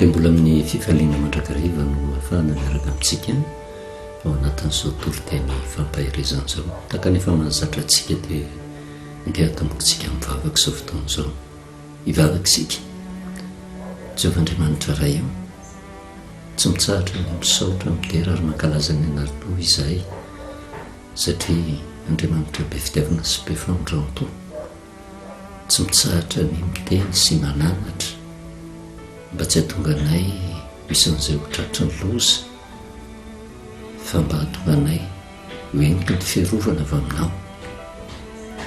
dia mbola amin'ny fifaliana mandrakariva no mafana miaraka amintsika ao anatin'izao toro-teny fampahirezana izao. Takanefa mahazatra antsika dia ndeha atombokantsika mivavaka izao fotoana izao. Hivavaka isika. Jehovah-Andriamanitra iray io tsy mitsahatra ny misaotra midera ary mankalaza ny anaritoa izahay satria Andriamanitra be fitiavana sy be famondram-po. Tsy mitsahatra ny miteny sy mananatra mba tsy hahatonga anay misy an'izay ho tratry ny loza, fa mba hahatonga anay hoentiky ny fiarovana avy aminao.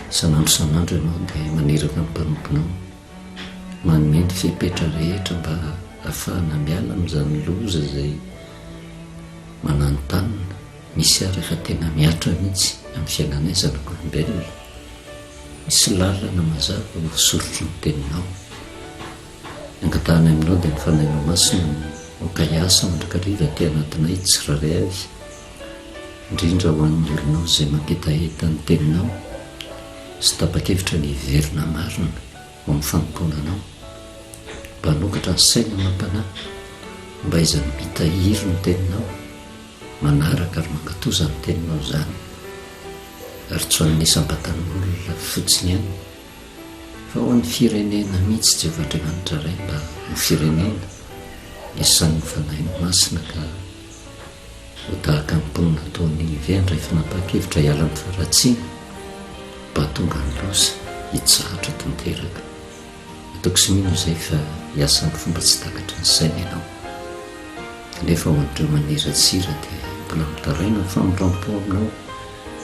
Sanandro ianao dia manerana ny mpanomponao, manome ny fepetra rehetra mba ahafahana miala amin'izany loza izay mananontanina misy ary efa tena miatra mihitsy amin'ny fiainanay zanak'olombelona. Misy lalana mazava ho sorotry ny teninao. Angatahana aminao dia ny fanahinao masina no kaiasa mandrakariva aty anatinay tsiraray avy, indrindra ho an'ny olonao izay manketaheta ny teninao sy tapa-kevitra ny hiverina marina ho amin'ny fanomponanao. Mba hanokatra ny saina mampanahy mba izany mitahiry ny teninao, manaraka ary mankatoza ny teninao izany, ary tsy ho an'ny isam-batan'olona fotsiny ihany fa ho an'ny firenena mihitsy Jehovah-Andriamanitra iray, mba ny firenena isan'ny fanahinao masina ka ho tahaka ny mponina taon'ny vendra efa napahakevitra hiala ny faratsiana mba hahatonga ny loza hitsahatra tanteraka. Ataoko sy mino izay fa hiasa ny fomba tsy takatra ny saina ianao. Nefa ho an'ireo maniratsira dia mbola mitaraina ny famondram-po aminao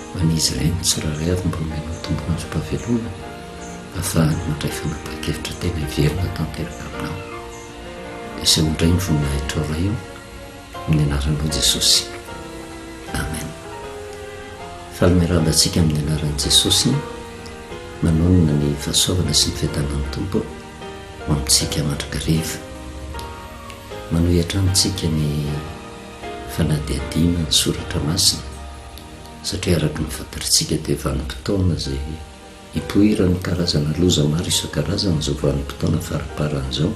ho an'izy ireny tsiraray avy mba omenao tombona azo mpahavelona ahafahany mandray fanapahakevitra tena hiverina tanteraka aminao. Dia sy ondray ny voninahitra ao ray io amin'ny anaranao Jesosy. Amen. Falimeramba antsika amin'ny anaran'i Jesosy, manonona ny fahasoavana sy ny fiadanan'ny Tompo ho amintsika mandrakariva. Manohitra amintsika ny fanadihadihana ny soratra masina, satria araka ny fantatritsika dia vanim-potoana izay hipoirany karazana loza maro isan-karazana izao vanim-potoana faraparan'izao.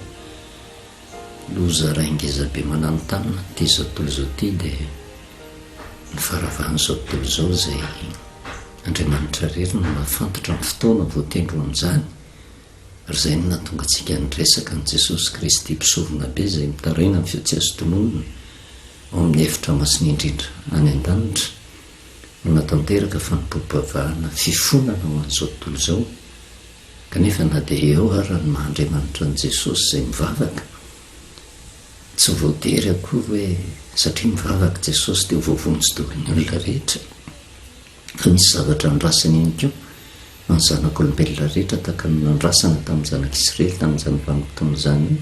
Loza raingezabe mananontanina ty izao tontolo izao ty dia ny faravan'izao tontolo izao izay Andriamanitra rery no mahafantatra ny fotoana voatendro amin'izany, ary izay no nahatonga antsika niresaka ny Jesosy Kristy mpisovina be izay mitaraina ny fiatsiazo-tononona ao amin'ny efitra masina indrindra any an-danitra, no natanteraka fanompoam-pavahana fifonana ho an'izao tontolo izao. Kanefa na dia eo ary ny maha-Andriamanitra ny Jesosy izay mivavaka, tsy voatery akory hoe satria mivavaka Jesosy dia ho voavonjy-dohan'ny olona rehetra, fa misy zavatra andrasany iny koa ny zanak'olombelona rehetra tahaka ny nandrasana tamin'ny zanak'Israely tamin'izany vanim-potoana izany.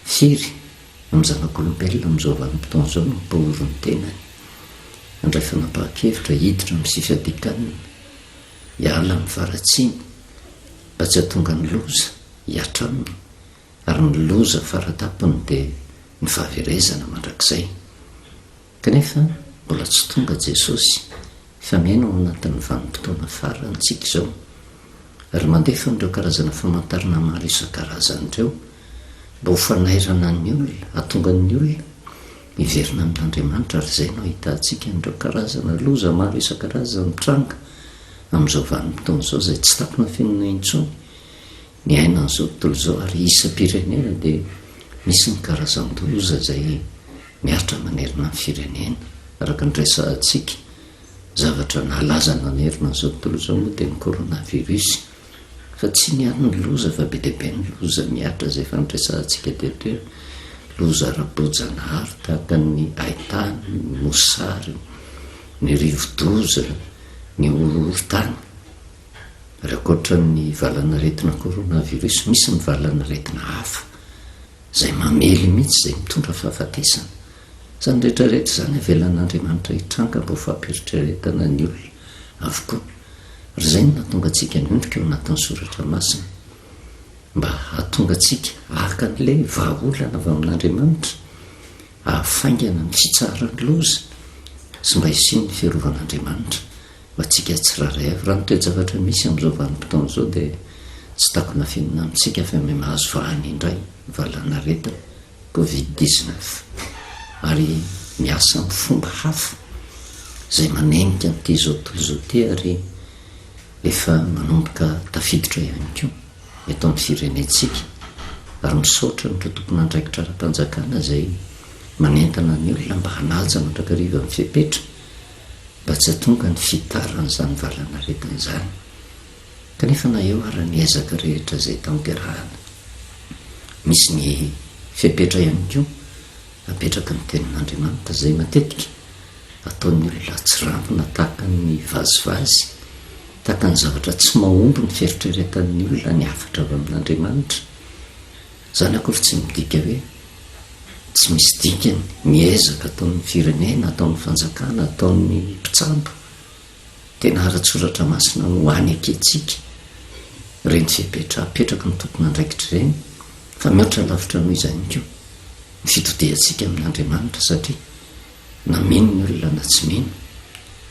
Firy amin'ny zanak'olombelona amin'izao vanim-potoana izao no mpahorin'ny tenany, handray fanapahakevitra hiditra amin'ny fifadikanana, hiala amin'ny faratsiana mba tsy hahatonga ny loza hiatra aminy, ary ny loza faratapony dia ny fahaverezana mandrakizay. Kanefa mbola tsy tonga Jesosy, fa miaina ao anatin'ny vanim-potoana farantsika izao, ary mandefa n'ireo karazana famantarana maro isan-karazany ireo mba ho fanairana ny olona, hahatonga ny olona miverina amin'Andriamanitra. Ary izay no ahitantsika n'ireo karazana loza maro isan-karazany mitranga amin'izao vanim-potoana izao izay tsy tapina fiainana intsony. Ny aina n'izao tontolo izao ary isa-pirenena dia misy ny karazan-loza izay miatra manerina ny firenena. Araka ny resantsika, zavatra nalaza nanerina n'izao tontolo izao moa dia ny coronavirus, fa tsy niany ny loza fa be lehibe ny loza miatra izay efa niresantsika teto. Loza ara-bojanahary tahaka ny haintany, ny mosary, ny rivo-doza, ny orohorotany. Raha ankoatra ny valana retina coronavirus, misy ny valana retina hafa izay mamely mihitsy, izay mitondra fahafatesana. Izany rehetrarehetra izany avelan'Andriamanitra hitranga mba ho fampieritrretana ny olona avokoa. Ary izay no nahatonga antsika niondrika ao anatin'ny soratra masina, mba hahatonga antsika haka an'ilay vahaolana avy amin'Andriamanitra, hahafaingana ny fitsaharany loza sy mba hisiany fiarovan'Andriamanitra mba tsika tsiraray avy. Raha ny toe-javatra misy amin'izao vanim-potoana izao dia tsy takona fiainana amintsika fa mahazo vahany indray valana retina covid-19 ary miasa ny fomba hafa zay manenika nyty zao toy zao ty ary efa manomboka tafiditra ihany ko eto amin'ny firenetsika ary misaotra ny totokona andraikitra ara-panjakana zay manentana ny olona mba hanaja mandrakariva amin'ny fipetra mba tsy atonga ny fitaran'izany valana retin'izany kanefa na eo ary ny ezaka rehetra zay tanterahana misy ny fipetra ihany ko apetraka ny tenin'Andriamanitra zay matetika ataon'ny olona tsy rampina tahaka ny vazivazy tahaka ny zavatra tsy mahomby ny fieritreretan'ny olona ny afatra avy amin'Andriamanitra zany akory tsy midika hoe tsy misy dikany miezaka ataon'ny firenena ataon'ny fanjakana ataon'ny mpitsambo tena ara-tsoratra masina no any aketsika reny fipetra apetraka ny tompona andraikitra ireny fa mihoatra lavitra noho izany ko ny fitoteantsika amin'Andriamanitra satria na mino ny olona na tsy mino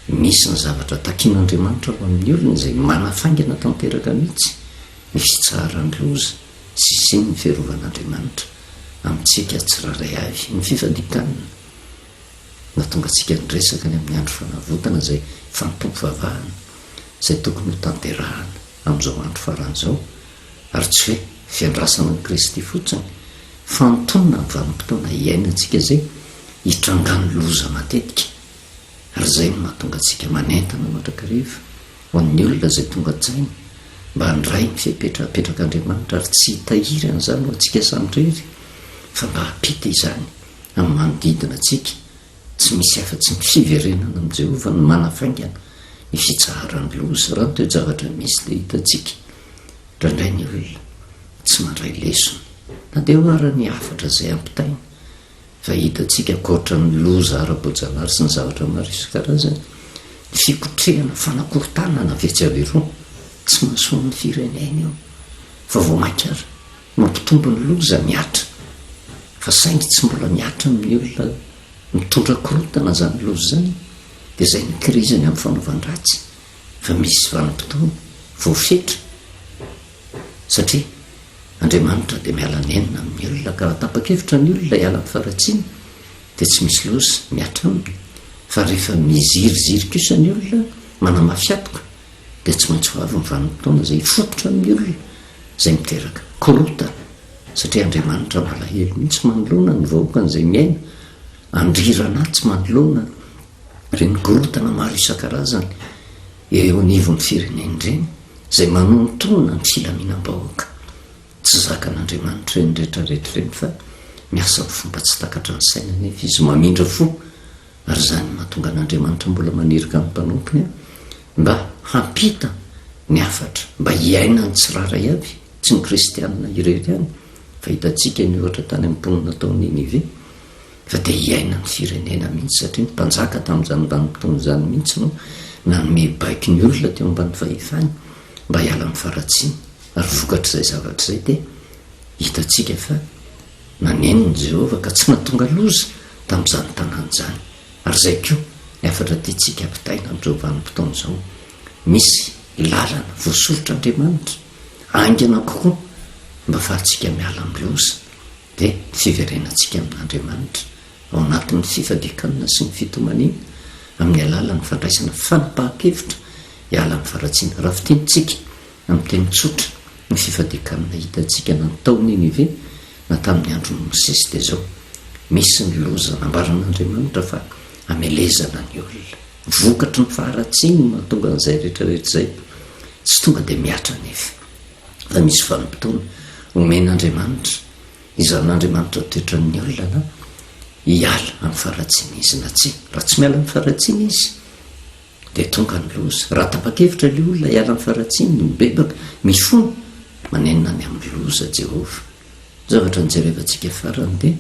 misy ny zavatra takian'Andriamanitra ho amin'ny olona zay manafaingana tanteraka mihitsy ny fitsarany loza sy siny ny fiarovan'Andriamanitra amintsika tsiraray avy ny fifadikanina na tonga atsika nyresaka ny amin'ny andro fanavotana zay fampitovavahana zay tokony ho tanterahana amin'izao andro faran'izao ary tsy hoe fiandrasana ny Kristy fotsiny fa nitonona ny vanim-potoana iainantsika zay hitrangano loza matetika ary zay no mahatonga atsika manentana mandrakariva ho an'ny olona zay tonga tsaina mba handray ny fipetra apetraka Andriamanitra ary tsy hitahirana zany ho atsika samyrery fa mba hapita izany amin'ny manodidina atsika tsy misy afa-tsy ny fiverenana amin'ny Jehova ny manafaingana ny fitsaharany loza raha ny toe-javatra misy dia hitatsika rahandray ny olona tsy mandray lesona na dia ho ara ny afatra zay ampitaina fa hitatsika akoatra ny loza ara-boajanahary sy ny zavatra maro isan-karazany ny fikotrehana fanakorotana na vetsy averoa tsy mahasoan'ny firenena eo fa vao mainka ary mampitombo ny loza miatra fa saingy tsy mbola miatra amin'ny olona mitondra korotana zany loza zany dia zay ny kriziny amin'ny fanaovan-dratsy fa misy vanim-potoana voafetra satria Andriamanitra dia miala nenina amin'ny olona ka raha tapa-kevitra ny olona hiala amin'ny faratsiana dia tsy misy loza miatra aminy fa rehefa miziriziry kosa ny olona manamafiatoka dia tsy maintsy ho avy ny vanim-potoana zay hifototra amin'ny olona zay miteraka korotana satria Andriamanitra malahelo mihitsy manoloana ny vahoakan'izay miaina andrirana tsy manoloana reny korotana maro isan-karazany eo anivon'ny fireneny ireny zay manontona ny filaminam-bahoaka tsy zakan'Andriamanitra eny rehetrarehetra reny fa miasa ny fomba tsy takatra ny sainany efa izy mamindra fo ary zany mahatonga an'Andriamanitra mbola manirika amin'ny mpanompony mba hampita ny afatra mba hiaina ny tsiraray avy tsy ny kristianina irery ihany fa hitatsika ny ohatra tany amin'ny mponina taon'ny Ninive fa dia hiaina ny firenena mihitsy satria ny mpanjaka tamin'izany vanim-potoana zany mihitsy no nanome baiky ny olona teo ambany fahefany mba hiala amin'ny faratsiana ary vokatr'izay zavatra zay dia hitatsika fa naneno ny Jehova ka tsy nahatonga loza tamin'izany tanàna zany ary zay koa ny afatra tiantsika ampitaina amin'izao vanim-potoana izao misy lalana voasorotr'Andriamanitra angana kokoa mba fahantsika miala amin'ny loza dia fiverenantsika amin'Andriamanitra ao anatin'ny fifadikanana sy ny fitomaniana amin'ny alalan'ny fandraisana fanapahan-kevitra hiala amin'ny faratsiana raha fitiantsika amin'ny teny tsotra ny fifadikanana hitantsika natao Ninive na tamin'ny andron'ny Mosesy dia zao misy ny loza nambaran'Andriamanitra fa amelezana ny olona vokatry ny faharatsiany mahatonga an'izay rehetrarehetra zay tsy tonga dia miatra nefa fa misy vanim-potoana omen'Andriamanitra izan'Andriamanitra toetran'ny olona na hiala amin'ny faharatsiana izy na tsy raha tsy miala amin'ny faharatsiana izy dia tonga ny loza raha tapa-kevitra le olona hiala amin'ny faharatsiana mibebaka mifony manenina ny amin'ny loza Jehova zavatra nijerevantsika farany dia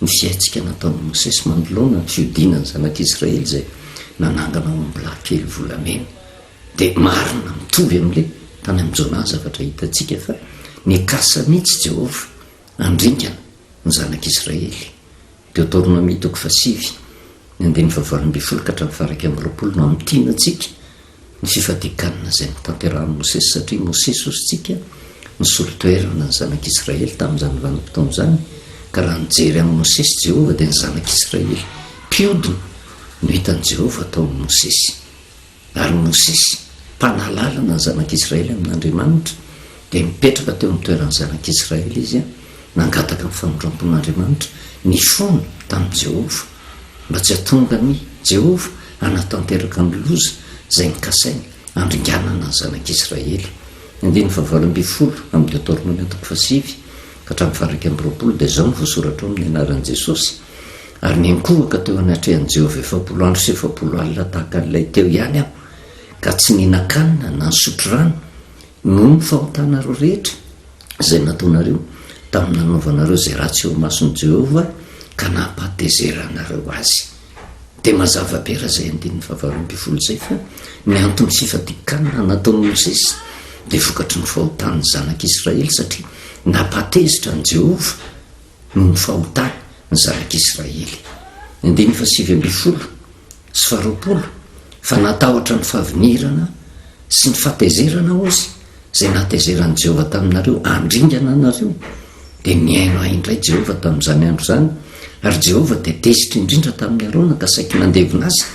ny fiaintsika nataon'ny Mosesy manoloana ny fiodinany zanak'Israely zay nanangana ao ambolahakely volamena dia marina mitovy amin'le tany amin'ny Jona zavatra hitantsika fa nikasa mihitsy Jehova andringana ny zanak'Israely Deutéronome 7 ny andiny fahavalo-ambin'ny ka hatramin'ny faha 20 no amin'ny tianantsika ny fifadikanana zay nitanterahan'i Mosesy satria Mosesy ositsika ny solotoerana ny zanak'Israely tamin'izany vanim-potoana zany ka raha nijery amin'ny mosesy jehova dia ny zanak'israely mpiodina no hitan'i jehova ataon'ny mosesy. Ary mosesy mpanalalana ny zanak'israely amin'andriamanitra dia mipetraka teo amin'ny toeran'ny zanak'israely izy a, nangataka amin'ny famoram-pon'andriamanitra ny fona tamin'i jehova mba tsy hatonga ny jehova hanatanteraka ny loza izay nikasainy andringanana ny zanak'israely. 9:20 amin'ny Deutéronome 7 ka hatramin'ny 20 dia izao no voasoratra ao amin'ny anaran'i Jesosy. Ary niankohaka teo anatrehan'i Jehova 70 andro sy 70 alina tahaka an'ilay teo ihany aho, ka tsy nihinan-kanina na nisotro rano noho ny fahotanareo rehetra izay nataonareo tamin'ny nanaovanareo izay ratsy eo mason'i Jehova ka nampahatezeranareo azy. Dia mazava be raha izay 9:20 zay fa ny antony fifadikanana nataon'i Mosesy dia vokatry ny fahotan'ny zanak'Israely satria nampatezitra ny Jehova no ny fahotany ny zanak'Israely. 9:20 sy 20 fa natahotra ny fahavinirana sy ny fahatezerana ozy izay natezeran'i Jehova taminareo andringana anareo dia niaino ahy indray Jehova tamin'izany andro izany. Ary Jehova dia tezitra indrindra tamin'ny Arona ka saiky nandevina azy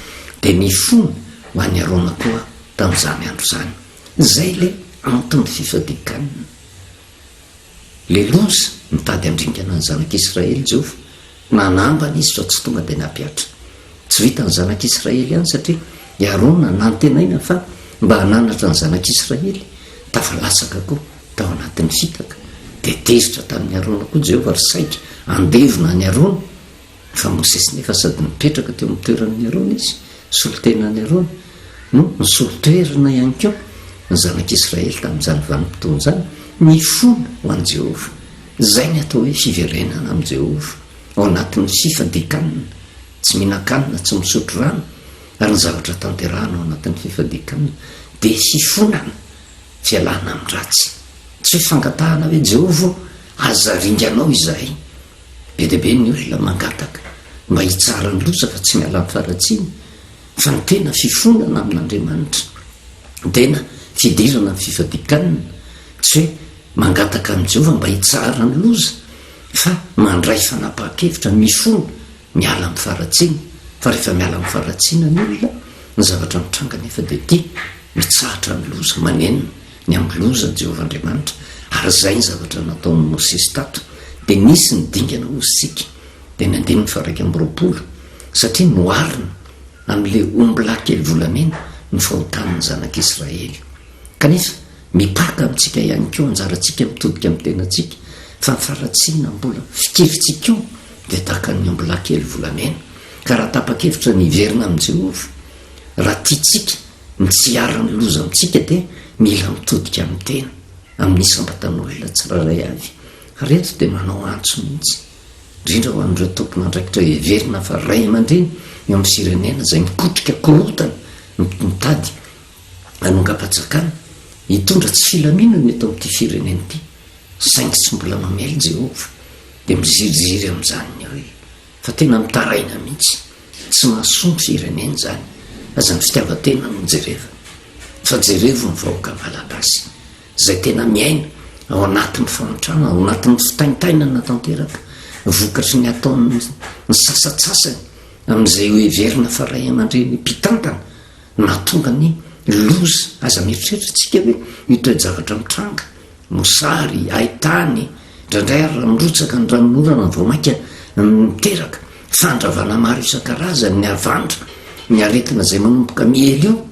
dia nifony ho an'ny Arona koa tamin'izany andro izany. Izay le antony fifadikanana. Le loza mitady andringana ny zanak'Israely Jehova, nanambana izy fa tsy tonga dia nampiatra. Tsy vita ny zanak'Israely ihany satria i Arona nantenaina fa mba hananatra ny zanak'Israely tafalatsaka koa tao anatin'ny fitaka. Dia tezitra tamin'ny Arona koa Jehova ary saika andevina ny Arona. Fa Mosesy nefa sady mipetraka teo amin'ny toeran'ny Arona izy, solotenan'ny Arona no nisolotoerana ihany koa ny zanak'Israely tamin'izany vanim-potoana izany mifona ho an'i Jehova. Izay ny atao hoe fiverenana amin'i Jehova ao anatin'ny fifadikanana, tsy mihinan-kanina, tsy misotro rano. Ary ny zavatra tanterahana ao anatin'ny fifadikanana dia fifonana, fialana amin'ny ratsy. Tsy hoe fangatahana hoe Jehova aza ringanao izahay. Be dia be ny olona mangataka mba hitsara ny loza fa tsy miala amin'ny faratsiana. Fa ny tena fifonana amin'Andriamanitra, tena fidirana amin'ny fifadikanana, tsy hoe mangataka amin'ny Jehova mba hitsara ny loza fa mandray fanapahan-kevitra mifona miala amin'ny faratsiana. Fa rehefa miala amin'ny faratsiana ny olona, ny zavatra mitranga nefa dia tia mitsahatra ny loza, manenina ny amin'ny loza Jehova Andriamanitra. Ary izay ny zavatra nataon'ny Mosesy tato dia nisy ny dingana ozintsika. Dia ny 9:20 satria noarina amin'ilay omby lahy kely volamena ny fahotan'ny zanak'Israely. Kanefa mipaka amintsika ihany koa anjarantsika mitodika amin'ny tenantsika fa ny faratsiana mbola fikiritsika io dia tahaka ny omby lahy kely volamena. Ka raha tapa-kevitra ny hiverina amin'i Jehova, raha tiantsika ny tsy hiara ny loza amintsika dia mila mitodika amin'ny tena amin'ny isambatan'olona tsirairay avy. Reto dia manao antso mihitsy indrindra ho amin'ireo tompon'andraikitra hiverina fa ray aman-dreny eo amin'ny firenena izay mikotrika korotana mitady hanonga-panjakana hitondra tsy filaminana eto amin'ity firenena ity, saingy tsy mbola mamely Jehova. Dia miziriziry amin'izany ny hoe fa tena mitaraina mihitsy, tsy mahasoa ny firenena izany. Aza ny fitiavan-tena no jereva, fa jerevo ny vahoaka malagasy izay tena miaina ao anatin'ny fahantrana, ao anatin'ny fitaintainana tanteraka, vokatry ny ataon'ny sasatsasany amin'izay hoe verina fa ray aman-dreny mpitantana natonga ny loza. Aza mieritreritra hoe itoe-javatra mitranga, mosary, haitany, indraindray ary raha mirotsaka ny ranon'orana vao mainka miteraka fandravana maro isan-karazany, ny avandra, ny aretina izay manomboka miely io,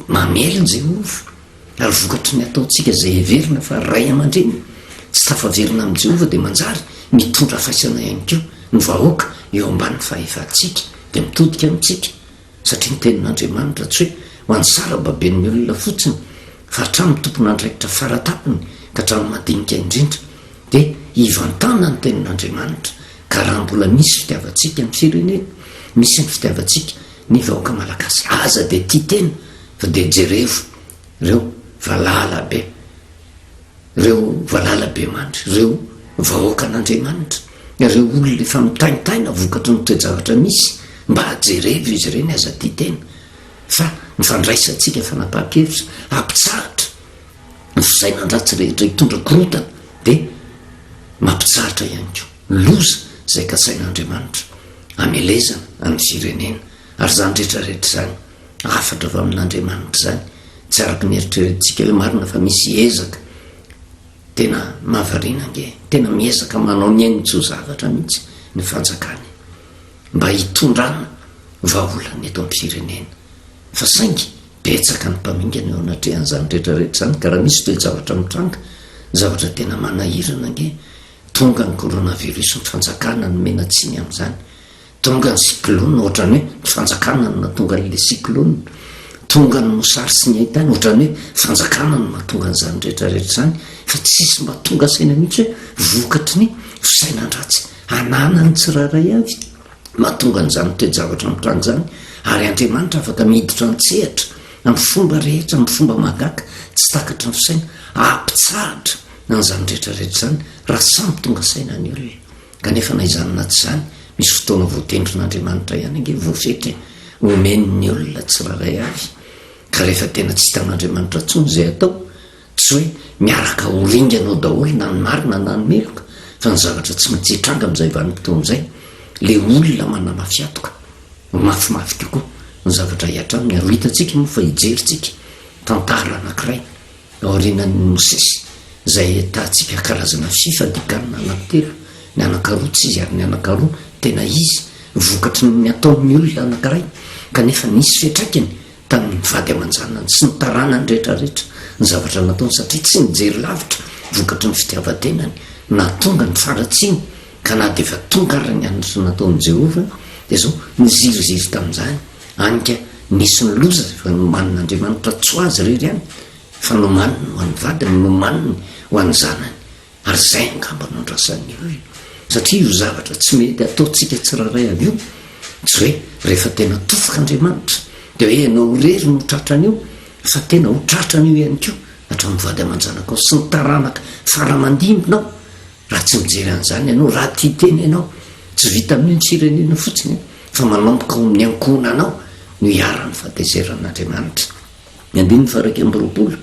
mamely Jehova. Ary vokatry ny ataontsika izay heverina fa ray aman-dreny tsy tafaverina amin'i Jehova dia manjary mitondra faisana ihany koa ny vahoaka eo ambanin'ny fahefantsika dia mitodika amintsika. Satria ny tenin'Andriamanitra tsy hoe ho an'ny sarababen'ny olona fotsiny fa hatramin'ny tompon'andraikitra faratapiny ka hatramin'ny madinika indrindra dia hivantana ny tenin'Andriamanitra. Ka raha mbola misy fitiavantsika amin'ny firenena, misy ny fitiavantsika ny vahoaka malagasy, aza dia tia tena fa dia jerevo ireo valalabe, ireo valalabe mandry, ireo vahoaka an'Andriamanitra, ireo olona efa mitaintaina vokatry ny toe-javatra misy, mba hajerevo izy ireny aza tia tena. Fa mifandraisantsika fanapahan-kevitra ampitsahatra ny fisainandratsy rehetra hitondra korotana dia mampitsahatra ihany koa loza zay kasain'andriamanitra amelezana amin'ny firenena ary zany rehetrarehetra zany afatra avy amin'andriamanitra zany tsy araky nieritreretintsika hoe marina fa misy ezaka tena mahavariana nge tena miezaka manao ny ainitso zavatra mihitsy ny fanjakany mba hitondrana vaolana eto amin'ny firenena fa saingy betsaka ny mpamingana eo anatrehan'izany rehetrarehetra zany ka raha misy toe-javatra mitranga zavatra tena manahirana nge tonga ny coronavirus ny fanjakana ny menatsiny amin'izany tonga ny cyclone ohatrany hoe ny fanjakana no mahatonga n'le cyclone tonga ny mosary sy ny aitany ohatrany hoe fanjakana no mahatonga n'izany rehetrarehetra zany fa tsisy mahatonga saina mihitsy hoe vokatry ny fisainandratsy anana ny tsiraray avy mahatonga n'izany toe-javatra mitranga zany ary andriamanitra afaka miditra ntsehatra amin'ny fomba rehetra amin'ny fomba mahagaga tsy takatra ny fisaina ampitsahatra nan'izany rehetrarehetra zany raha samy tonga saina ny olona kanefa na izanyna tsy zany misy fotoana voatendrin'andriamanitra ihany nge voafetra omeny ny olona tsiraray avy ka rehefa tena tsy hitan'andriamanitra tsony zay atao tsy hoe miaraka oringanao daholo na ny marina na ny meloka fa ny zavatra tsy maintsy hitranga am'izay vanim-potoan'izay le olona manamafiatoka mafimafy tokoa ny zavatra hiatraminy ary hitantsika moa fa hijeritsika tantara anankiray aorinan'ny mosesy zay tahtsika karazana fifadikanina anankitelo ny anankaroa tsy izy ary ny anankaroa tena izy vokatry ny ataon'ny olona anankiray kanefa nisy fiatraikany tamin'ny vady aman-janany sy ny taranany rehetrarehetra ny zavatra nataony satria tsy nijery lavitra vokatry ny fitiavatenany na tonga ny faratsiny ka na de efa tonga ary ny anatra nataon'i Jehova de zao niziriziry tamin'izany anika nisy ny loza fa nomanin'andriamanitra tso azy rery any fa nomaniny ho an'ny vadiny nomaniny ho an'ny zanany ary zay angamba nondrasan'ny olona satria io zavatra tsy mety ataontsika tsiraray avy io tsy hoe rehefa tena tofoka andriamanitra de hoe ianao rery no tratrany io fa tena ho tratrany io ihany keo hatramin'ny vady aman-janaka ao sy ny taranaka faramandimbinao raha tsy mijery an'izany ianao raha tia teny ianao tsy vita amin'ny ny firenena fotsiny fa manomboka ho amin'ny ankonanao no hiara-ny fahatezeran'andriamanitra ny andiny faraky ambyroapolo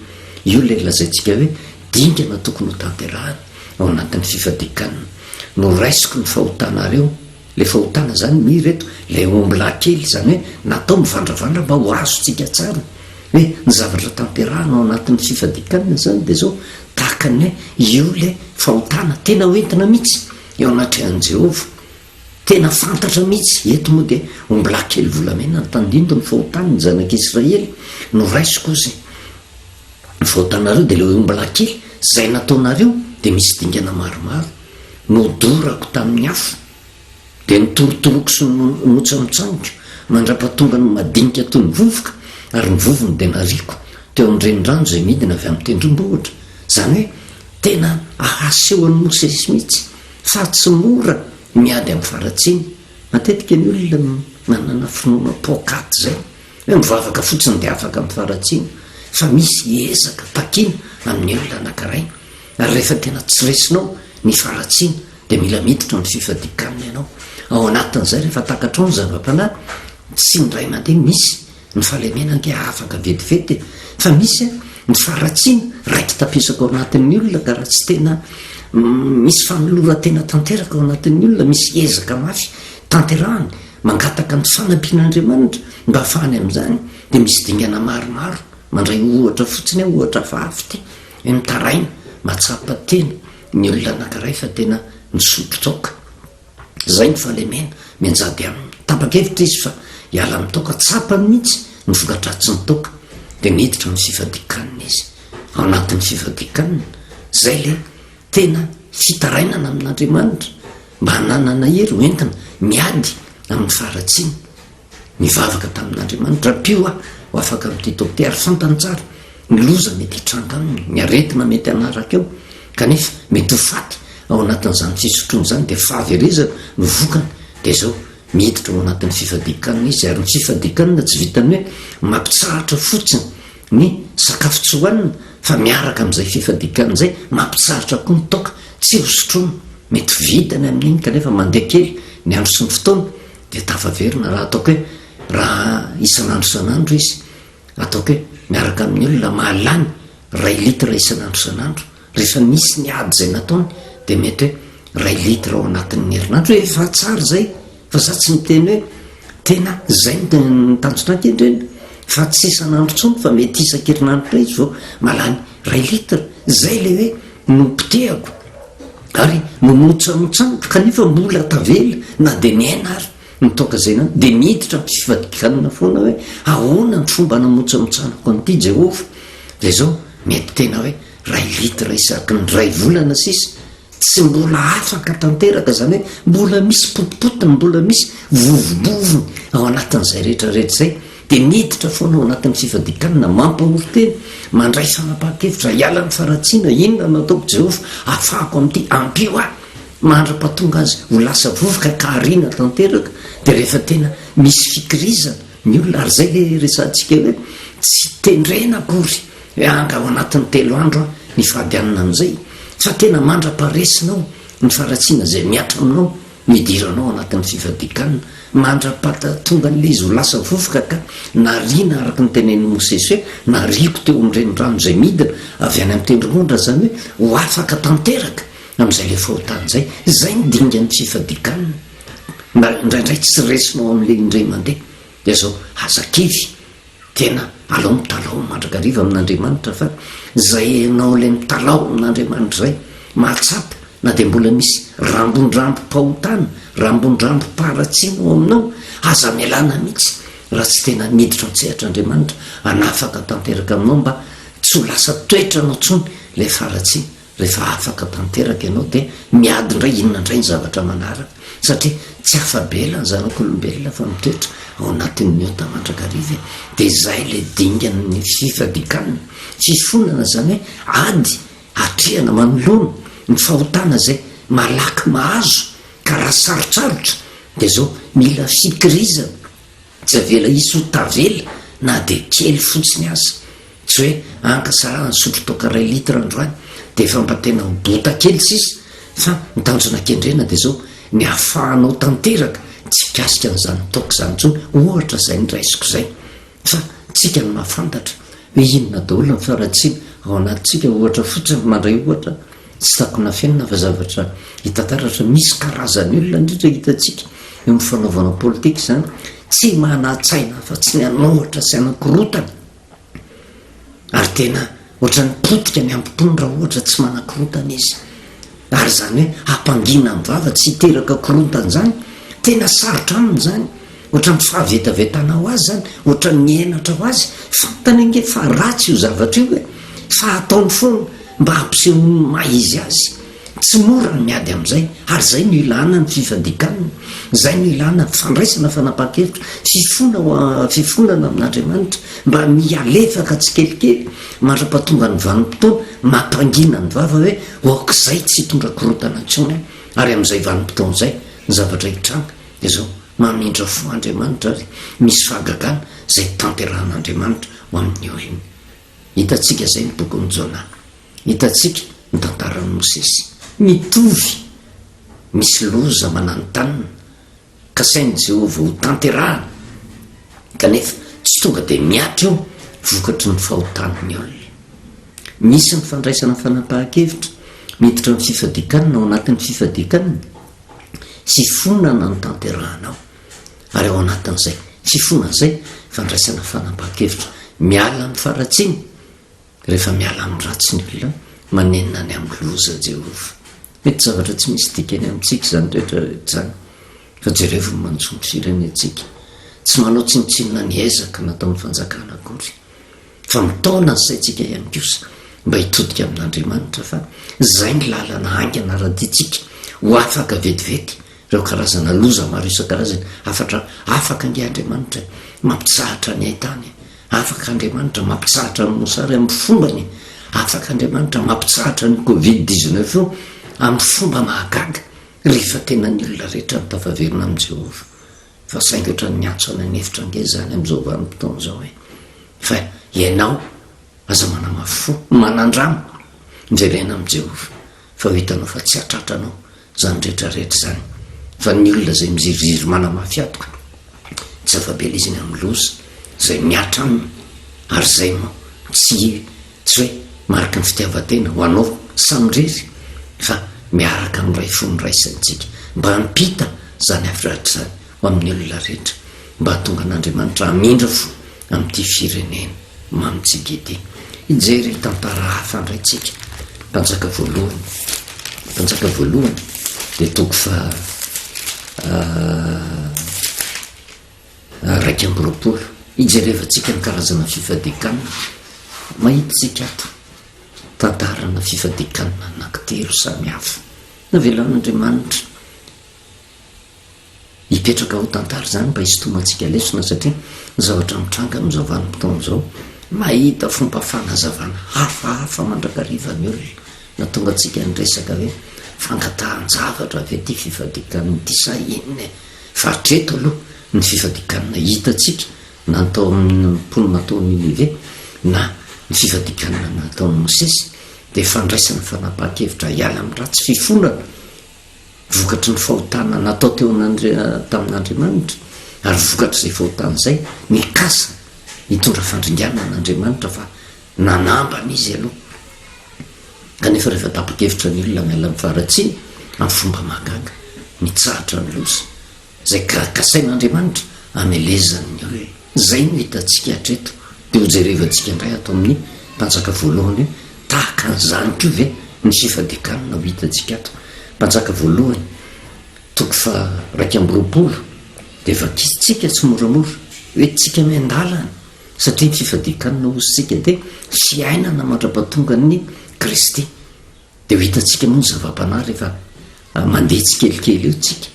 io le lazaintsika hoe dingana tokony ho tanterahany ao anatin'ny fifadikanina no raisiko ny fahotanareo le fahotana zany mireto le ombilay kely zany hoe natao mivandravandra mba ho azotsika tsara hoe ny zavatra tanterahana ao anatin'ny fifadikanina zany de zao tahakany hoe io le fahotana tena hoentina mihitsy eo anatrehan'i Jehova tena fantatra mihitsy eto moa de ombilay kely volamena ny tandindo ny fahotana ny zanak'Israely no raisiko ozy ny fahotanareo de le ombilay kely zay nataonareo de misy dingana maromaro nodorako tamin'ny afo de nitorotoroko sy notsa mitsaniko mandrapatonga ny madinika toy ny vovoka ary ny vovony de nariko teo amin'renirano zay midina avy amin'ny tendrombohitra zany hoe tena ahasehoan'ny Mosesy mihitsy fa tsy mora miady amin'ny faratsiny matetika ny olona manana finoana pokaty zay hoe mivavaka fotsiny de afaka amin'ny faratsiny fa misy ezaka takina amin'ny olona anankiray ary rehefa tena tsy resinao ny faratsiny de mila miditra ny fifadikanina ianao ao anatin'izay rehefa takatra ao ny zava-panahy tsy ndray mandeha misy ny fahalemena nke afaka vetivety fa misy ny faratsiny raiky tapisako ao anatin'ny olona ka raha tsy tena misy fanolora-tena tanteraka ao anatin'ny olona misy ezaka mafy tanterahany mangataka ny fanampian'andriamanitra mba hafahany amin'izany de misy dingana maromaro mandray ohatra fotsiny ao ohatra fahafy ty hoe mitaraina matsapa tena ny olona anankiray fa tena nisotrotaoka zay ny fahalemena mianjady aminy tapa-kevitra izy fa hiala mitaoka tsapany mihitsy ny vokatratsy ny toka de niditra ny fifadikanina izy ao anatin'ny fifadikanina zay le tena fitarainana amin'andriamanitra mba hananana hery hoentina miady amin'ny faratsiny mivavaka tamin'andriamanitra pio ho afaka amin'ity tokoty ary fantany tsara ny loza mety hitranga aminy ny aretina mety anaraka eo kanefa mety ho faty ao anatin'izany fisotrony zany de fahaverezana no vokany de zao miditra ao anatin'ny fifadikanina izy ary ny fifadikanina tsy vitany hoe mampitsahatra fotsiny ny sakafo tsy hohanina fa miaraka amin'izay fifadikanina zay mampitsahatra koa ny toka tsy hosotrony mety vitany amin'iny kanefa mandeha kely ny andro sy ny fotoana de tafaverina raha ataoko hoe raha isan'andro isan'andro izy ataoko hoe miaraka amin'ny olona mahalany 2 litra isan'andro isan'andro rehefa misy ny ady zay nataony de mety hoe ray litra ao anatin'ny herinandro hoe efa tsara zay fa za tsy miteny hoe tena zay tanjonakendreny fa tsy isan'andro tsony fa mety isan-kerinandro izy vao malany ray litra zay le hoe nompotehako ary momotsamotsamiko kanefa mbola tavela na de miaina ary mitoka zay na de miditra mfifadikanina foana hoe ahoana ny fomba namotsamotsanako an'ity Jehova de zao mety tena hoe ray litra isaky ny ray volana sisa tsy mbola afaka tanteraka zany hoe mbola misy potipotiny mbola misy vovobovony ao anatin'izay rehetrarehetra zay de miditra foana ao anatin'ny fifadikanina mampahoroteny mandray fanapaha-kevitra hiala ny faratsiana inona nataoko Jehova afahako amin'ity ampio ah mandra-pahatonga azy ho lasa vovoka kahariana tanteraka de rehefa tena misy fikirizana ny olona ary zay le resantsika hoe tsy tendrena akory hoe anga ao anatin'ny 3 andro ny fahadianana am'izay fa tena mandra-paharesinao ny faratsiana zay miatra aminao midiranao anatin'ny fifadikanina mandra-patatonga n'le izy ho lasa vovoka ka nariana araka ny tenen'ny Mosesy hoe nariko teo amin'ireny rano zay midina avy any amin'ny tendromondra zany hoe ho afaka tanteraka am'izay le fahotany zay ny dingan'ny fifadikanina indraindray tsy resinao amin'le indray mandeha de zao azakivy tena alao mitalao mandrakariva amin'Andriamanitra fa zay anao le mitalao amin'Andriamanitra zay mahatsapa na de mbola misy rambondrambo-pahotana rambondrambo-paratsiana ao aminao aza mialana mihitsy raha tsy tena miditra antsehatr'Andriamanitra anafaka tanteraka aminao mba tsy ho lasa toetra anao tsony le faratsiana rehefa afaka tanteraka ianao de miady indray inona indray ny zavatra manaraka satria tsy afabela ny zanak'olombelona fa mitoetra ao anatin'ny ota mandrakariva de zay le dingan'ny fifadikanina fifonana zany hoe ady atrehana manoloana ny fahotana zay malaky mahazo ka raha sarotsarotra de zao mila fikirizana tsy avela isy ho tavela na de kely fotsiny aza tsy hoe ankasarahany sotro toka ray litra androany de efa mba tena mibota kely sisa fa mitanjonakendrena de zao ny ahafahanao tanteraka tsy kasika n'zany toka zany tsony ohatra zay ny raisiko zay fa tsika ny mahafantatra hoe inona daholo ny faratsiana ao anatytsika ohatra fotsiny mandray ohatra tsy takona fiainana fa zavatra hitantaratra misy karazany olona indrindra hitatsika eo mifanaovana politika zany tsy manatsaina fa tsy ny anohatra sy anakorotana ary tena ohatra ny politika ny ampitony raha ohatra tsy manakorotana izy ary zany hoe hampangina amin'ny vava tsy hiteraka korotana zany tena sarotra aminy zany ohatra ny fahavetavetana ho azy zany ohatra ny mienatra ho azy fantany ange fa ratsy io zavatra io hoe fa ataony foana mba hampiseho maizy azy tsy mora ny miady am'izay ary zay no ilana ny fifadikanina zay no ilana fandraisana fanapaha-kevitra fifonana amin'Andriamanitra mba mialefaka tsy kelikely mandra-pahatonga ny vanim-potoana mampangina ny vava hoe okizay tsy hitondra korotana ntsony ary am'izay vanim-potoana zay ny zavatra hitranga de zao mamindra fo Andriamanitra ary misy fahagagana zay tanterahan'Andriamanitra ho amin'ny eo iny hitatsika zay ny bokin'ny Jona hitatsika ny tantaran'ny Mosesy mitovy misy loza mananotanina ka sain'ny Jehova ho tanterahana kanefa tsy tonga de miatra eo vokatry ny fahotan'ny olona misy ny fandraisana fanapaha-kevitra miditra ny fifadikanina ao anatin'ny fifadikanina fifonana ny tanterahanao ary ao anatin'izay fifonana zay fandraisana fanapaha-kevitra miala ny faratsiana rehefa miala amin'ny ratsiny olona manenina ny amin'ny loza Jehova mety zavatra tsy misy dikany amintsika zany rehetrarehetra zany fa jereo manjo ny firenentsika tsy manao tsinotsinona ny ezaka natao ny fanjakana akory fa mitaona ny saitsika ihany kosa mba hitodika amin'Andriamanitra fa zay ny lalana haingana raditsika ho afaka vetivety reo karazana loza maro isan-karazany afaka ange Andriamanitra mampisahatra ny aitany afaka Andriamanitra mampisahatra ny mosary amin'ny fombany afaka Andriamanitra mampisahatra ny Covid-19 amin'ny fomba mahagaga rehefa tena ny olona rehetra mitafaverina amin'i Jehova fa saingy oatra ny antso any anefitra ange zany amin'izao vanim-potoana zao hoe fa ianao aza manamafo manandramo miverena amin'i Jehova fa ho hitanao fa tsy hatratranao zany rehetrarehetra zany fa ny olona zay miziriziry manamafiatoka tsy afabela izy ny amin'ny loza zay miatra aminy ary zay tsy hoe mariky ny fitiavatena ho anao samyrery fa miaraka amin'nyray fondraisantsika mba hampita zany aviratra zany ho amin'ny olona rehetra mba hatonga an'andriamanitra hamindra fo amin'ity firenena mamitsika ity. Ijery tantara hafa ndraitsika. Mpanjaka voalohany de toko fa 2 ijerevantsika ny karazana fifadikanana mahitsika ato tantarana fifadikanana anankitelo samy hafa navelan'andriamanitra hipetraka ho tantara zany mba hisotomantsika lesona satria zavatra mitranga amin'izao vanim-potoana zao mahita fomba fanazavana hafahafa mandrakarivan'ny olona na tonga antsika nyresaka hoe fangatahan-javatra ve ty fifadikanana ty sa inone fahatreto aloha ny fifadikanana hitatsika natao amin'ny mponina tao Ninive na ny fifadikanana nataon'ny Mosesy de fandraisana fanapahan-kevitra hiala amin'ny ratsy fifonana vokatry ny fahotana natao teo tamin'Andriamanitra ary vokatry izay fahotana izay mikasa hitondra fandringanana n'Andriamanitra fa nanambana izy aloha kanefa rehefa tapa-kevitra ny olona miala amin'ny faratsiny amin'ny fomba mahagaga mitsahatra ny loza zay kasain'Andriamanitra amelezan'ny olona zay no hitantsika hatreto de ho jerevantsika indray ato amin'ny mpanjaka voalohany hoe tahaka an'izany ko ve ny fifadikanana ho hitantsika ato. Mpanjaka voalohany toko fa 2 de vakitsika tsy moramora hoe tsika miandalana satria ny fifadikanana ozytsika de fiainana mandra-pahatonga ny Kristy de ho hitantsika moa ny zava-panahy rehefa mandeha tsikelikely eo tsika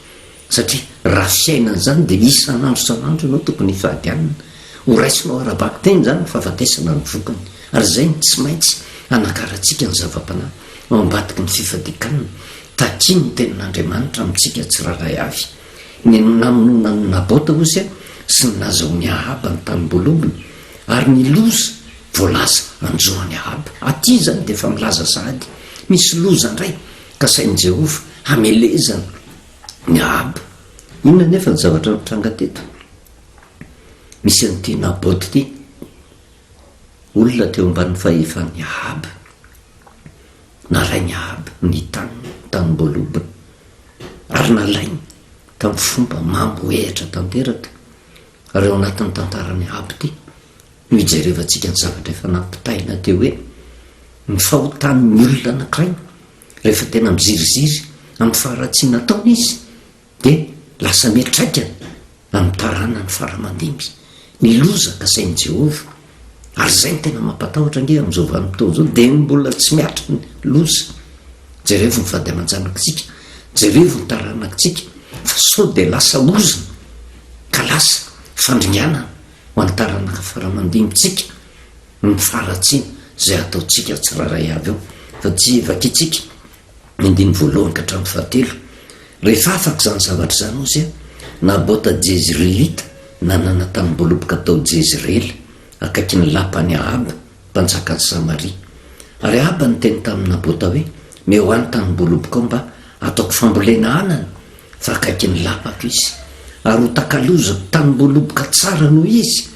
satria raha fiainana zany de isan'andro san'andro ianao tokony hifadianana ho raisinao arabaky teny zany fahafatesana ny vokany ary zay tsy maintsy anakaratsika ny zava-panahy ao ambadiky ny fifadikanana takiny ny tenin'Andriamanitra amintsika tsiraray avy ny namonona ny Nabota ozy sy ny nazahoan'ny Ahaba ny tanimbolobony ary ny loza voalaza anjoan'ny Ahaba aty zany de efa milaza sahady misy loza ndray ka sain'i Jehova hamelezana ny Ahaba. Inona nefa ny zavatra mitranga teto misy an'ity Nabota ty olona teo amban'ny fahefan'ny Ahaba nalainy Ahaba ny tanimbolobony ary nalainy tamin'ny fomba mamboehitra tanteraka ary ao anatin'ny tantarany Ahaba ty no hijerevantsika ny zavatra efa nampitaina teo hoe ny fahotan'ny olona anankiray rehefa tena miziriziry amin'ny faharatsiny nataony izy de lasa mitraikany amin'ny tarana ny faramandimby ny loza kasain'i Jehova ary zay ny tena mampatahotra nge amin'izao vanim-potoana zao de mbola tsy miatra ny loza. Jerevo ny vady aman-janakitsika, jerevo ny taranakitsika fa sao de lasa ozina ka lasa fandringanana ho an'ny taranaka faramandimbytsika ny faratsiny zay ataotsika tsiraray avy eo fa tsy vakitsika ny 1 ka hatramin'ny 7 rehefa afaka zany zavatra zany ozy Nabota Jezreelita nanana tanimbolobika tao Jezreely akaiky ny lapany Ahaba mpanjakany Samaria ary Ahaba ny teny tamin'ny Nabota hoe meo any tanimbolobika ao mba ataoko fambolena anana fa akaiky ny lapako izy ary ho takalozako tanimbolobika tsara noho izy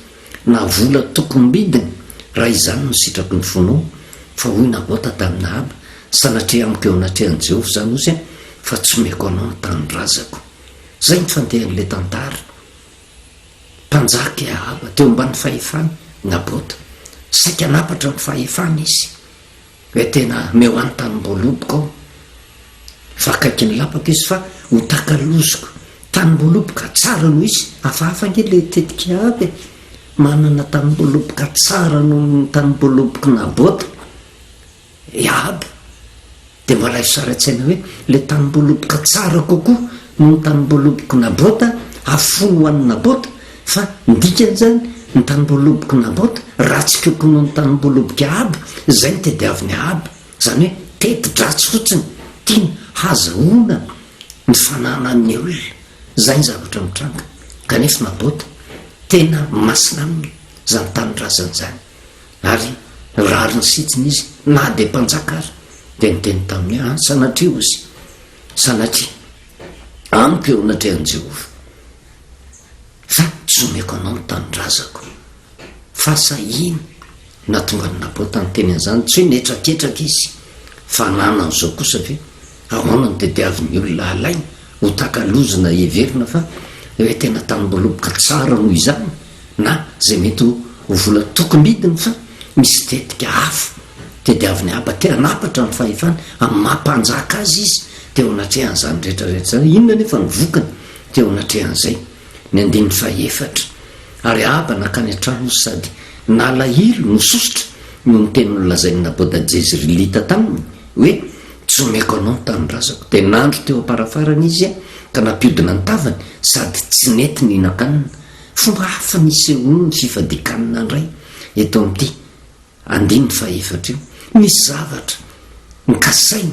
na vola tokombidiny raha izany no sitrako ny fonao fa hoy Nabota tamin'ny Ahaba sanatria amiko eo anatrehan'i Jehova zany ozy fa tsy omeko anao ny tanindrazako. Zay ny fandehan'le tantara mpanjaka Ahaba teo ambany fahefany Nabota saika napatra ny fahefany izy hoe tena meo any tanimbolobika ao fa akaiky ny lapako izy fa ho takalozoko tanimbolobika tsara noho izy hafahafa nge le tetika Ahaba manana tanimbolobika tsara noho ny tanimbolobika Nabota Ahaba de mbola hisaratsaina hoe le tanimbolobika tsara kokoa noho ny tanimbolobika Nabota afono ho an'ny Nabota fa ndikany zany ny tanimbolobika Nabota ratsy koko noho ny tanimbolobika Ahaba zay ny tediavin'ny Ahaba zany hoe teti-dratsy fotsiny tiany hazahoana ny fananan'ny olona zay ny zavatra mitranga kanefa Nabota tena masina aminy zany tanindrazany zany ary rary ny sitsiny izy na de mpanjaka ary de nyteny tamin'ny sanatria ozy sanatria amiko eo anatrehan'i Jehova fa tsy omeko anao ny tanindrazako fa sahiny na tonga ny Nabota ny teny an'izany tsy hoe netraketraka izy fa nanan'izao kosa ve ahoana ny tediavin'ny olona alaina ho takalozina everina fa hoe tena tanmboloboka tsara noho izany na zay mety ho vola tokymidiny fa misy tetika hafa tediavin'ny aba te anapatra ny fahefany amin'ny mampanjaka azy izy teo anatrehan'izany rehetrarehetra zany inona nefa ny vokany teo anatrehan'izay ny andin'ny faefatra ary aba nakany an-trano sady nalahilo nososotra no ny teny nolazainy naboda jezrilita taminy hoe tsy omeko anao ny tanyrazako de nandro teo aparafarana izy a ka nampiodina ny tavany sady tsy nety ny hinan-kanina fomba hafa misy ono ny fifadikanina ndray eto amin'ity andin'ny faefatra io misy zavatra nikasainy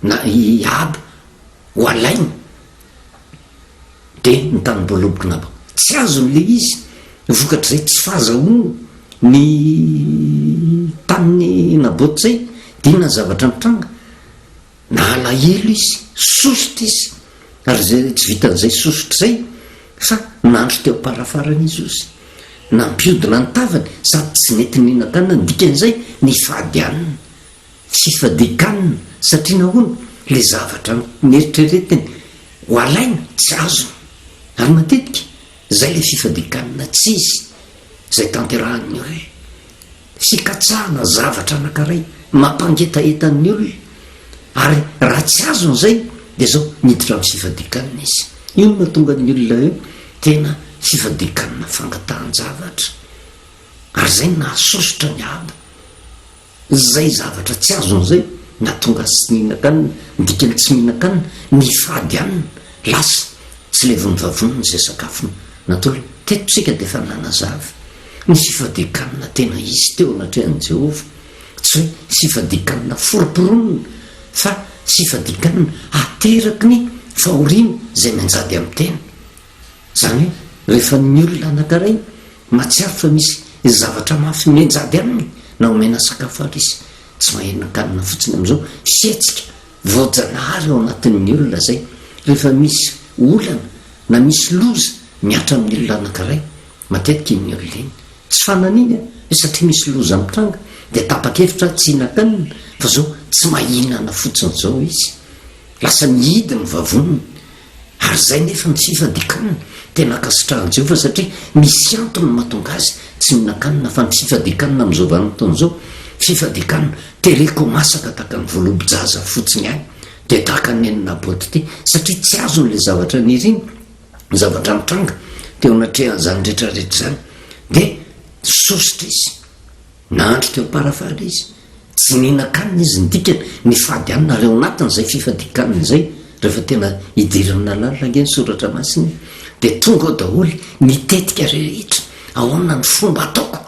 na aba ho alainy de ny tanymboaloboky naba tsy azon'le izy vokatr' zay tsy fahazahono ny tamin'ny naboty zay dinona zavatra mitranga na alahelo izy sosotra izy ary zay tsy vitan'izay sosotra zay fa nandro teo aparafarana izy ozy nampiodina ny tavany sady tsy nety nihinan-kanina ndikan'izay ny fadianina fifadikanina satria nahoana le zavatra nieritreretiny ho alaina tsy azony ary matetika zay le fifadikanina tsy izy zay tanterahany hoe fikatsahana zavatra anankiray mampangetaetan'ny olona ary raha tsy azony zay de zao niditra amin'ny fifadikanina izy io no mahatonga ny olona hoe tena fifadikanina fangatahan-javatra ary zay nahasosotra ny aba zay zavatra tsy azony zay natonga sy nihinan-kanina ndikany tsy mihinan-kanina ny fady anina lasa tsy le vonivavoniny zay sakafony natolo tetosika de fa nanazava ny fifadikanina tena izy teo anatrehan'i Jehova tsy hoe fifadikanina foroporonina fa fifadikanina ateraky ny fahoriana zay manjady amin'ny tena zany hoe rehefa ny olona anankiray matsiaro fa misy zavatra mafy menjady aminy na omena sakafo ary izy tsy mahenan-kanina fotsiny am'izao fietsika voajanahary ao anatin'ny olona zay rehefa misy olana na misy loza miatra amin'ny olona anankiray matetika iny olona iny tsy fananiny a satria misy loza mitranga de tapa-kevitra tsy hinan-kanina fa zao tsy mahinana fotsiny zao izy lasa mihidy ny vavoniny ary zay nefa ny fifadikanina tena akasitrahan'i Jehova satria misy antony mahatonga azy tsy mihinan-kanina fa ny fifadikanina am'izao vanim-potoana zao fifadikanina tereko masaka tahaka ny voalobo-jaza fotsiny any de tahaka ny enina boty ty satria tsy azon'le zavatra niriny zavatra mitranga teo anatrehan'izany rehetrarehetra zany de sosotra izy nandro teo aparafara izy tsy nihinan-kanina izy ndikany ny fady anina reo anatin'izay fifadikanina zay rehefa tena idirin'ny lalina nge ny soratra masiny de tonga ao daholy nitetika rehetra ahoana ny fomba ataoko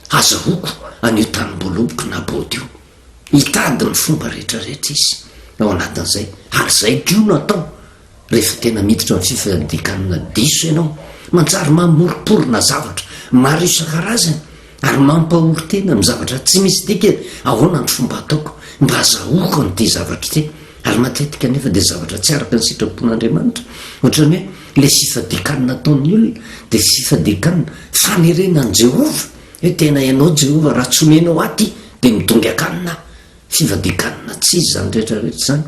azahoako an'io tanymboaloboky na body io hitady ny fomba rehetrarehetra izy ao anatin'izay ary zay kio no atao rehefa tena miditra amin'ny fifadikanina diso ianao manjary mamoriporina zavatra maro isan-karazany ary mampahorotena amin'ny zavatra tsy misy dikany ahoana ny fomba ataoko mba azahoako an'ity zavatra ty ary matetika nefa de zavatra tsy araka ny sitrapon'Andriamanitra ohatrany hoe le fifadikanina ataon'ny olona de fifadikanina fanerenan'i Jehova hoe tena ianao Jehova raha tsy omenao aty de mitonga akanina fifadikanina tsy izy zany rehetrarehetra zany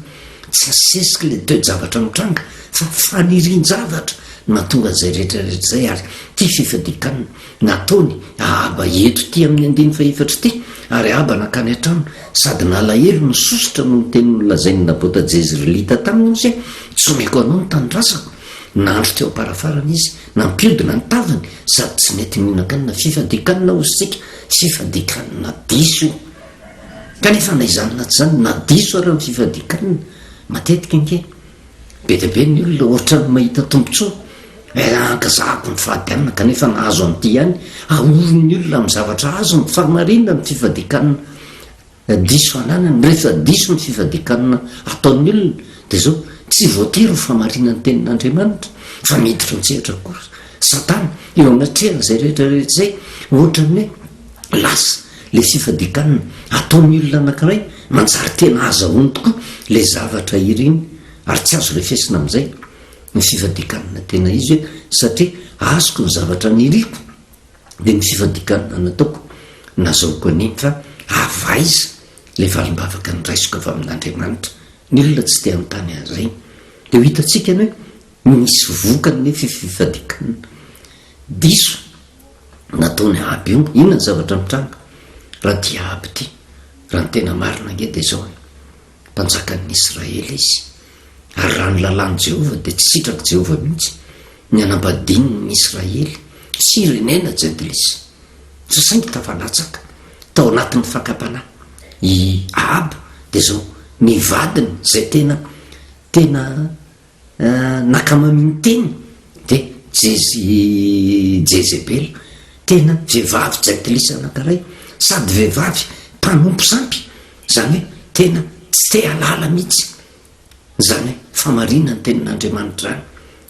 tsy asesika le toe-javatra mitranga fa fanirin-javatra mahatonga zay rehetrarehetra zay ary ty fifadikanina nataony aba eto ty amin'ny andiny faefatra ty ary aba nakany an-trano sady nalahelo ny sosotra no ny teny nolazainy nabota jezrilita taminy izy tsy omeko anao ny tanydrasako nandro teo aparafarana izy nampiodina ny tavany sady tsy nety mihinan-kanina fifadikanina ositsika fifadikanina diso io kanefa naizanina tsy zany na diso ary ny fifadikanina matetika nke be debe ny olona ohatra ny mahita tombontsoa ankazahako ny fahadianina kanefa nahazo an'ity ihany ahorony olona amin'ny zavatra azo ny famarinina ny fifadikanina diso ananany rehefa diso ny fifadikanina ataon'ny olona de zao tsy voatery ho famarina ny tenin'Andriamanitra fa miditra ntsehatra koa satana eo anatrehan' zay rehetrarehetra zay ohatrany hoe lasa le fifadikanina ataon'ny olona anankiray manjary tena azahoany tokoa le zavatra iriny ary tsy azo refesina am'izay ny fifadikanina tena izy hoe satria azoko ny zavatra niriko de ny fifadikanina nataoko nazaoko aniny fa avaiza le valimbavaka ny raisiko avy amin'Andriamanitra ny olona tsy te anontany an'izay de ho hitantsika ny hoe misy vokany ne fifadikana diso nataony aby io inona ny zavatra mitranga raha ty aby ty raha ny tena marina nge de zao mpanjakan'ny Israely izy ary raha ny lalàny Jehova de tsy sitraky Jehova mihitsy ny anambadininy Israely sy renena Jedilisa so saingy tafalatsaka tao anatin'ny fakapana i Ahab de zao ny vadiny zay tena nakamaminy teny de Jezebel tena vehivavy Jedilisa anankiray sady vehivavy mpanompo sampy zany hoe tena tsy te halala mihitsy zany hoe famarina ny tenin'Andriamanitra any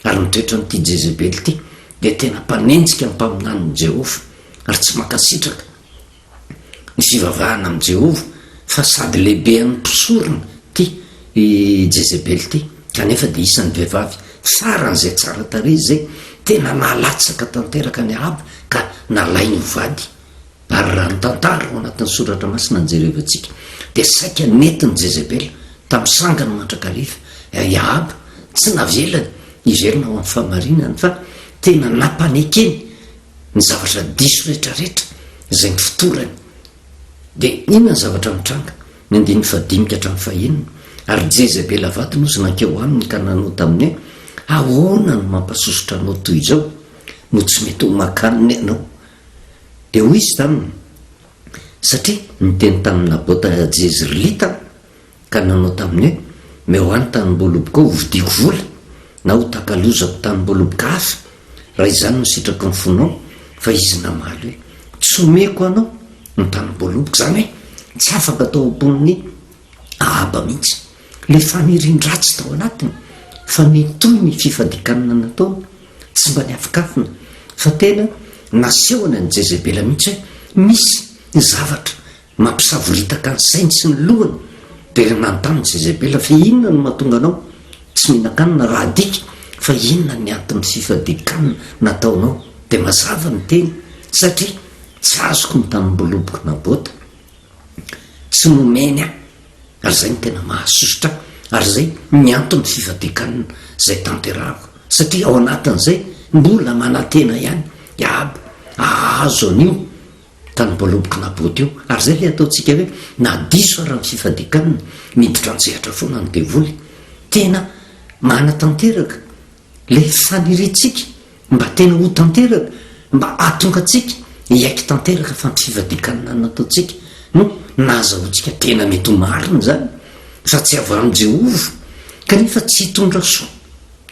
ary mitoetra n'ity Jezebel ty de tena mpanenjika ny mpaminan'ny Jehova ary tsy makasitraka ny fivavahana am' Jehova fa sady lehibe an'ny mpisorona ty Jezebel ty kanefa de isan'ny vehivavy faran'izay tsara tarehy zay tena nalatsaka tanteraka ny Ahab ka nalay ny vady ary raha ny tantara ao anatin'ny soratra masina nyjerevantsika de saika netiny Jezebel tamin'ny sangany mandrakariva Ahab tsy navelany iverina ao amin'ny famarinany fa tena nampanekeny ny zavatra diso rehetrarehetra zay ny fotorany de inona ny zavatra mitranga ny 9:5 ary Jezebel avaty nozy nankeo aminy ka nanao taminy hoe ahoana no mampasosotra anao toy izao no tsy mety ho makaniny ianao de hoy izy taminy satria niteny tamin'ny Nabota Jezreelita ka nanao taminy hoe mehoany tanymboaloboka ao vidiko vola na ho takalozako tanymboaloboka hafa raha izany no sitrako ny fonao fa izy namaly hoe tsy omeko anao ny tanymboaloboka zany hoe tsy afaka atao amponiny Ahaba mihitsy le fanirian-dratsy tao anatiny fa metoy ny fifadikanana nataony tsy mba niafakafina fa tena nasehoana ny Jezebela mihitsy hoe misy zavatra mampisavoritaka ny sainy sy ny lohany de nanontany Jezebela fa inona no mahatonga anao tsy mihinan-kanina raha adika fa inona ny anton'ny fifadikanana nataonao de mazava ny teny satria tsy azoko ny tanymboaloboka Nabota tsy nomeny aho ary zay ny tena mahasosotra ary zay ny anton'ny fifadikanana zay tanterahako satria ao anatin'izay mbola manantena ihany Ahab ahazo an'io tanymboaloboka Nabota io ary zay le ataotsika hoe nadiso raha ny fifadikanana miditra anjehatra foana ny devoly tena manatanteraka le faniritsika mba tena ho tanteraka mba atonga tsika iaiky tanteraka fa ny fifadikanana nataotsika no nazahotsika tena mety ho marina zany fa tsy avy amin'ny Jehova kanefa tsy hitondra soa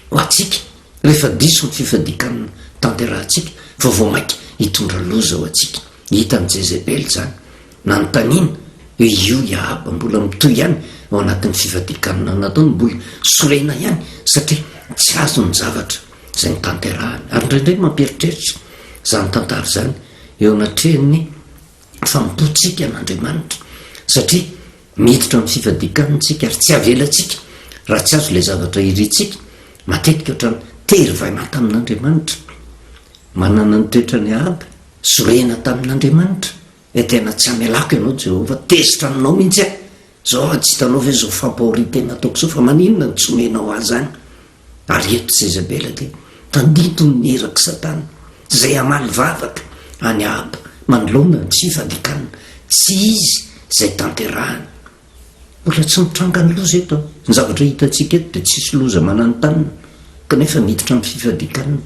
ho atsika rehefa diso ny fifadikanana tanterahantsika fa vao mainky hitondra loza ho atsika hitan'ny Jezebel zany nanontaniana hoe io Ahaba mbola mitoy ihany ao anatin'ny fifadikanana nataony mbola sorena ihany satria tsy azo ny zavatra zay ny tanterahany ary indraindray mampieritreritra zany tantara zany eo anatrehany fampotsika an'Andriamanitra satria miditra amin'ny fifadikanantsika ary tsy avelatsika raha tsy azo le zavatra iritsika matetika ohatrany tery vaina tamin'Andriamanitra manana ny toetrany Ahaba sorena tamin'Andriamanitra tena tsy amelako ianao Jehova tezitra aminao mihitsy aho zao tsy hitanao ve zao fampahoritena ataoko zao fa maninona ny tsomenao azy any ary eto Jezebela de tanditony ny eraky Satana zay amaly vavaka any Ahaba manoloana ny fifadikanana tsy izy zay tanterahany mbola tsy mitranga ny loza eto ny zavatra hitatsika eto de tsisy loza mananotanina kanefa miditra amin'ny fifadikanana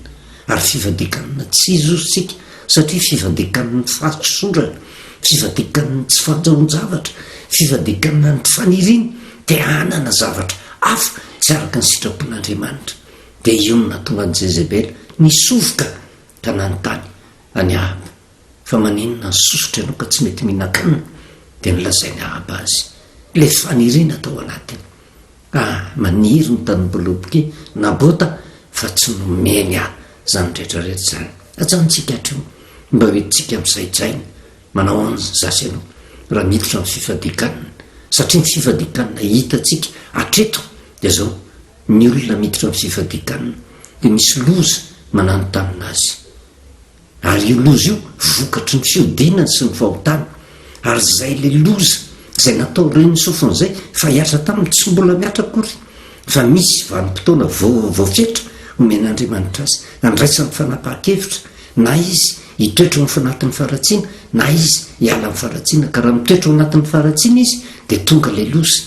ary fifadikanana tsy izositsika satria fifadikanana ny fahasosorana fifadikanana tsy fanjaon-javatra fifadikanana ny faniriny te hanana zavatra hafa tsy araka ny sitrapon'Andriamanitra de io no natonga ny Jezebel nisofoka ka nanontany any Ahaba fa maninona ny sosotra ianao ka tsy mety mihinan-kanina de nilazainy Ahaba azy le fanirina tao anatiny maniry ny tanymboaloboky Nabota fa tsy nomeny aho zany rehetrarehetra zany ajanontsika hatreo mba hoentsika misaitsaina manao any zasy ianao raha miditra amin'ny fifadikanana satria ny fifadikanana hitatsika atreto de zao ny olona miditra amin'ny fifadikanana de misy loza mananotanina azy ary io loza io vokatry ny fiodinany sy ny fahotana ary zay le loza zay natao reny sofon'izay fa hiatra taminy tsy mbola miatra kory fa misy vanimpotoana voafetra omen'andriamanitra azy andraisan'ny fanapaha-kevitra na izy hitoetro ny fanatin'ny faratsiana na izy hiala amin'ny faratsiana ka raha mitoetro anatin'ny faratsiana izy dia tonga le loza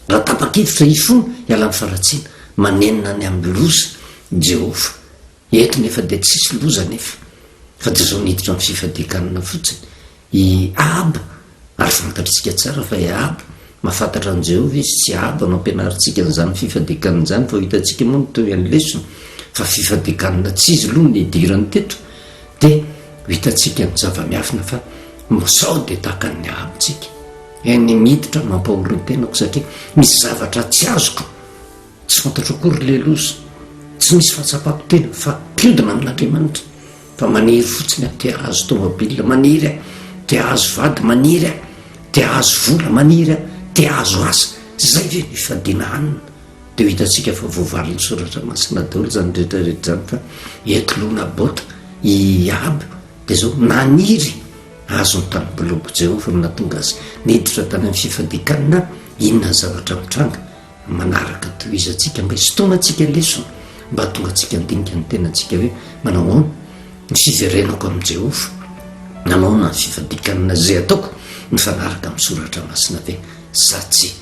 raha tapa-kevitra ifona hiala amin'ny faratsiana manenina ny amin'ny loza Jehova eto nefa dia tsisy loza nefa fa dia zao niditra amin'ny fifadikanana fotsiny i Aba ary fantatritsika tsara fa i Aba mahafantatra an' Jehova izy tsy Aba no ampianarintsika n'izany fifadikanana izany fa hitantsika moa mitoy an'ny lesona fa fifadikanana tsy izy aloha ny idirany teto dia hitantsika ny zava-miafina fa sao dia tahaka ny Abatsika ny miditra mampahory ny tenako satria misy zavatra tsy azoko tsy fantatra akory le loza tsy misy fahatsapako tena fa mpiodina amin'Andriamanitra fa maniry fotsiny a tia azo tomobila maniry a tia azo vady maniry a tia azo vola maniry a tia azo asa zay ve mifadiana hanina dia ho hitantsika fa voavaliny soratra masina daholo zany rehetrarehetra zany fa eto lona bota i Aba dia zao naniry azo ny tanim-boloko Jehova no natonga azy niditra tany amin'ny fifadikanana inona zavatra mitranga manaraka toy izy atsika mba hisotoana atsika lesona mba tonga atsika andinika ny tenantsika hoe manao ahoana ny fiverenako amin'i Jehova nanaona ny fifadikanana zay ataoko mifanaraka amin'ny soratra masina ve sa tsy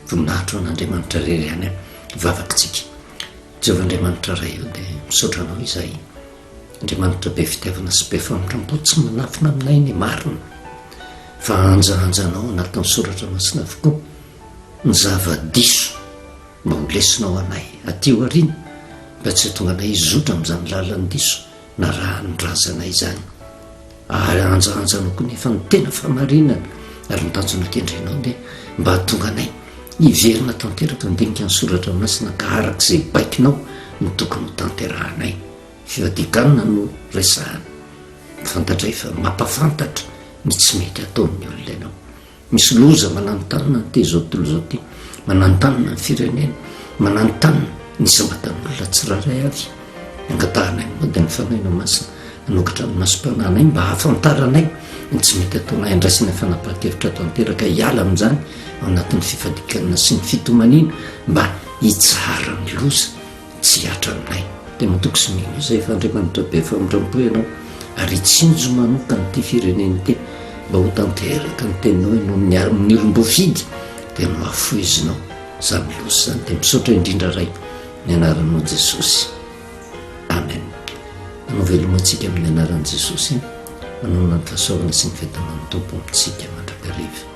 voninahitro an'Andriamanitra rery ihany vavakitsika Jehova Andriamanitra ray eo dia misaotra anao izahay Andriamanitra be fitiavana sy be famindram-po tsy manafina aminay ny marina fa anjahanjanao anatin'ny soratra masina avokoa ny zava-diso mba ho lesinao anay aty aoriana mba tsy tonga anay izotra amin'izany lalan'ny diso na raha nodrazanay izany ary anjahanjanao koa nefa ny tena famarinana ary nitanjona kendrenao dia mba hatonga anay hiverina tanteraka andinika ny soratra masina ka arak'izay baikinao no tokony ho tanterahanay fifadikanana no resahana fantatra fa mampafantatra ny tsy mety ataon'ny olona ianao misy loza mananotanana ny te zao tontolo zao ty mananotanana ny firenena mananotanana ny sambatan'olona tsiraray avy angatahanay moa dia ny fanaina masina anokatra amin'ny masom-pananay mba hahafantaranay ny tsy mety ataonay andraisana fanapaha-kevitra tanteraka hiala amin'izany ao anatin'ny fifadikanana sy ny fitomaniana mba hitsara ny loza tsy hiatra aminay dia matoko sy mino izay fa Andriamanitra be famindram-po ianao ary tsinjo manoka nyity fireneny ty mba ho tanteraka ny teninao ianao amin'ny olom-boafidy dia no afoizinao izany loza izany dia misaotra indrindra ray ny anaranao Jesosy amen. Manao veloma antsika amin'ny anaran'i Jesosy manao ny fahasoavana sy ny fahitana ny tompo amintsika mandrakariva.